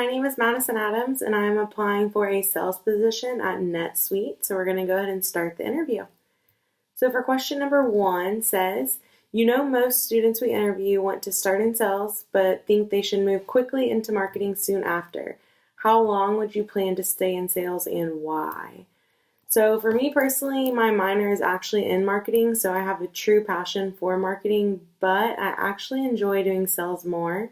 my name is Madison Adams, and I'm applying for a sales position at NetSuite. So we're going to go ahead and start the interview. So for question number 1 says, most students we interview want to start in sales, but think they should move quickly into marketing soon after. How long would you plan to stay in sales and why? So for me personally, my minor is actually in marketing, so I have a true passion for marketing, but I actually enjoy doing sales more.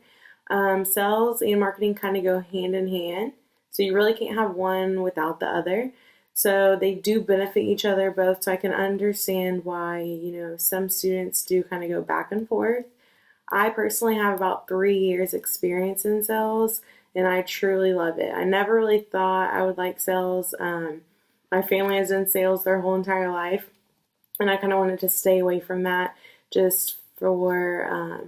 Sales and marketing kind of go hand in hand, so you really can't have one without the other. So they do benefit each other both, so I can understand why, some students do kind of go back and forth. I personally have about 3 years experience in sales, and I truly love it. I never really thought I would like sales. My family has done sales their whole entire life, and I kind of wanted to stay away from that just for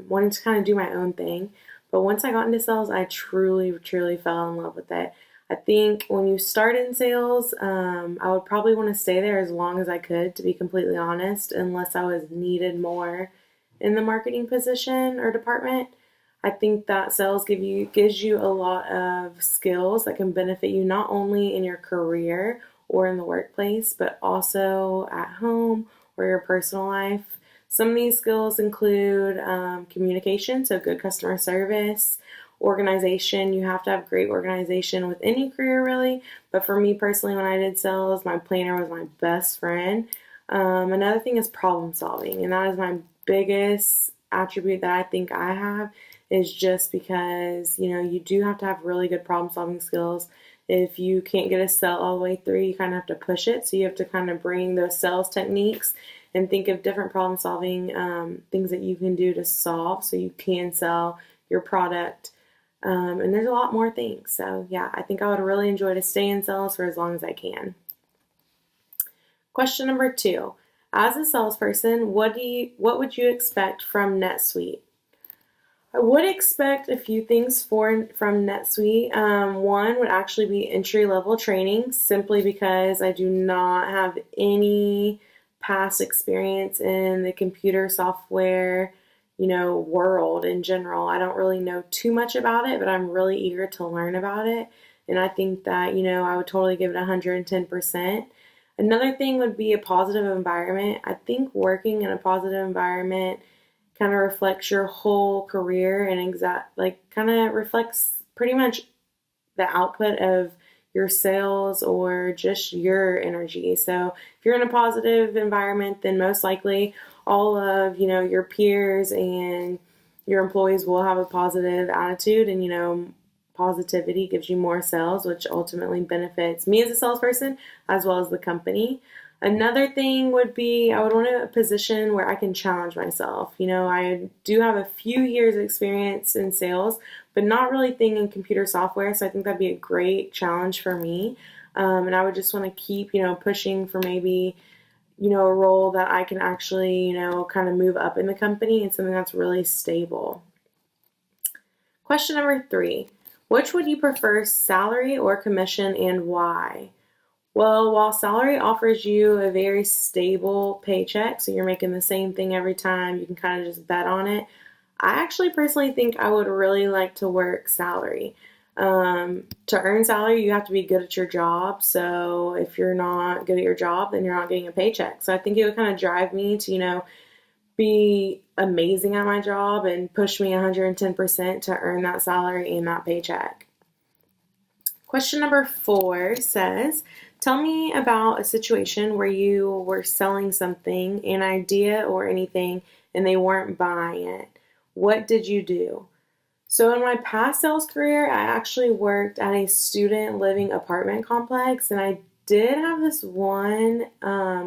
wanting to kind of do my own thing. But once I got into sales, I truly, truly fell in love with it. I think when you start in sales, I would probably want to stay there as long as I could, to be completely honest, unless I was needed more in the marketing position or department. I think that sales gives you a lot of skills that can benefit you not only in your career or in the workplace, but also at home or your personal life. Some of these skills include communication, so good customer service, organization. You have to have great organization with any career, really. But for me personally, when I did sales, my planner was my best friend. Another thing is problem solving, and that is my biggest attribute that I think I have, is just because, you do have to have really good problem solving skills. If you can't get a sale all the way through, you kind of have to push it. So you have to kind of bring those sales techniques and think of different problem solving things that you can do to solve so you can sell your product. And there's a lot more things. So yeah, I think I would really enjoy to stay in sales for as long as I can. Question number 2. As a salesperson, what would you expect from NetSuite? I would expect a few things from NetSuite. One would actually be entry-level training, simply because I do not have any past experience in the computer software, world in general. I don't really know too much about it, but I'm really eager to learn about it. And I think that, I would totally give it 110%. Another thing would be a positive environment. I think working in a positive environment kind of reflects your whole career and kind of reflects pretty much the output of your sales or just your energy. So if you're in a positive environment, then most likely all of, your peers and your employees will have a positive attitude, and, positivity gives you more sales, which ultimately benefits me as a salesperson as well as the company. Another thing would be I would want a position where I can challenge myself. I do have a few years of experience in sales, but not really in computer software. So I think that'd be a great challenge for me. And I would just want to keep, pushing for maybe, a role that I can actually, kind of move up in the company and something that's really stable. Question number 3. Which would you prefer, salary or commission, and why? Well, while salary offers you a very stable paycheck, so you're making the same thing every time, you can kind of just bet on it, I actually personally think I would really like to work salary. To earn salary, you have to be good at your job. So if you're not good at your job, then you're not getting a paycheck. So I think it would kind of drive me to, be amazing at my job and push me 110% to earn that salary and that paycheck. Question number 4 says, tell me about a situation where you were selling something, an idea or anything, and they weren't buying it. What did you do? So in my past sales career, I actually worked at a student living apartment complex, and I did have this one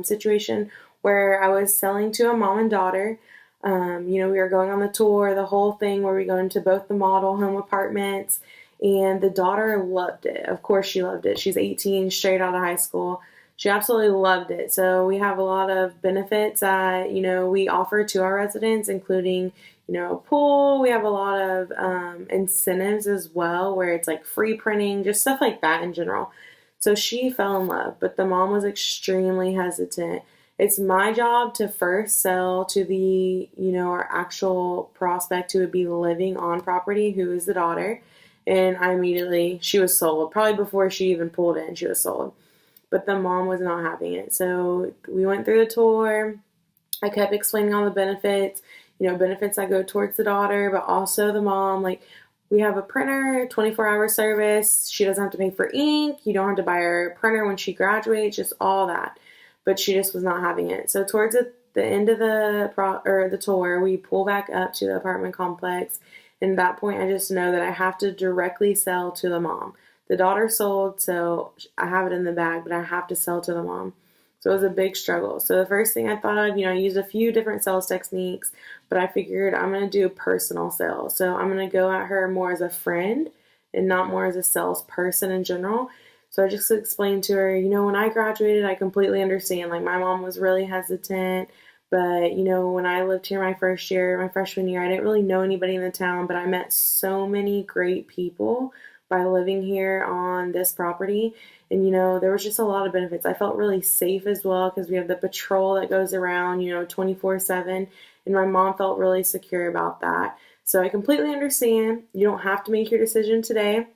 situation where I was selling to a mom and daughter. We were going on the tour, the whole thing where we go into both the model home apartments, and the daughter loved it. Of course she loved it. She's 18, straight out of high school. She absolutely loved it. So we have a lot of benefits that, we offer to our residents, including, a pool. We have a lot of incentives as well, where it's like free printing, just stuff like that in general. So she fell in love, but the mom was extremely hesitant. It's my job to first sell to the, our actual prospect who would be living on property, who is the daughter. and she was sold. Probably before she even pulled in, she was sold. But the mom was not having it. So we went through the tour. I kept explaining all the benefits, benefits that go towards the daughter, but also the mom. Like, we have a printer, 24-hour service. She doesn't have to pay for ink. You don't have to buy her a printer when she graduates, just all that. But she just was not having it. So towards the end of the tour, we pull back up to the apartment complex. And at that point, I just know that I have to directly sell to the mom. The daughter sold, so I have it in the bag, but I have to sell to the mom. So it was a big struggle. So the first thing I thought of, I used a few different sales techniques, but I figured I'm going to do personal sales. So I'm going to go at her more as a friend and not more as a salesperson in general. So I just explained to her, when I graduated, I completely understand. Like, my mom was really hesitant, but, when I lived here my freshman year, I didn't really know anybody in the town, but I met so many great people by living here on this property. And, there was just a lot of benefits. I felt really safe as well because we have the patrol that goes around, 24/7. And my mom felt really secure about that. So I completely understand. You don't have to make your decision today.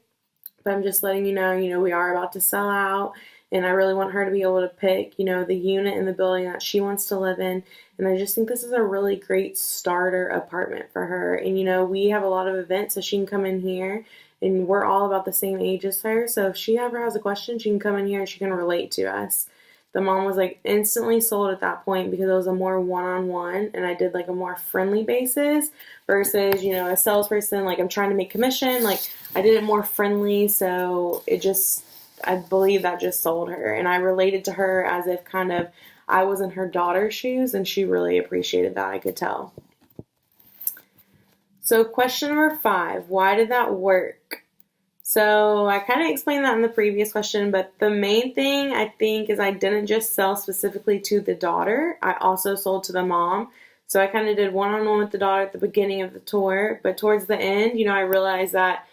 But I'm just letting you know, we are about to sell out. And I really want her to be able to pick, the unit in the building that she wants to live in. And I just think this is a really great starter apartment for her. And, we have a lot of events, so she can come in here. And we're all about the same age as her. So if she ever has a question, she can come in here and she can relate to us. The mom was like instantly sold at that point because it was a more one-on-one. And I did like a more friendly basis versus, a salesperson. Like, I'm trying to make commission. Like, I did it more friendly. So I believe that just sold her. And I related to her as if kind of I was in her daughter's shoes. And she really appreciated that, I could tell. So question number 5, why did that work? So I kind of explained that in the previous question, but the main thing I think is I didn't just sell specifically to the daughter. I also sold to the mom. So I kind of did one-on-one with the daughter at the beginning of the tour, but towards the end, I realized that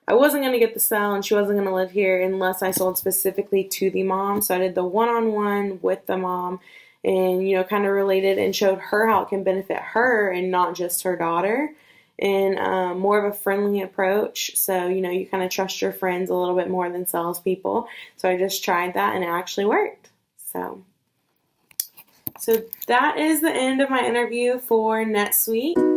I wasn't going to get the sale and she wasn't going to live here unless I sold specifically to the mom. So I did the one-on-one with the mom and, kind of related and showed her how it can benefit her and not just her daughter. And more of a friendly approach. So, you kind of trust your friends a little bit more than salespeople. So I just tried that and it actually worked. So that is the end of my interview for NetSuite.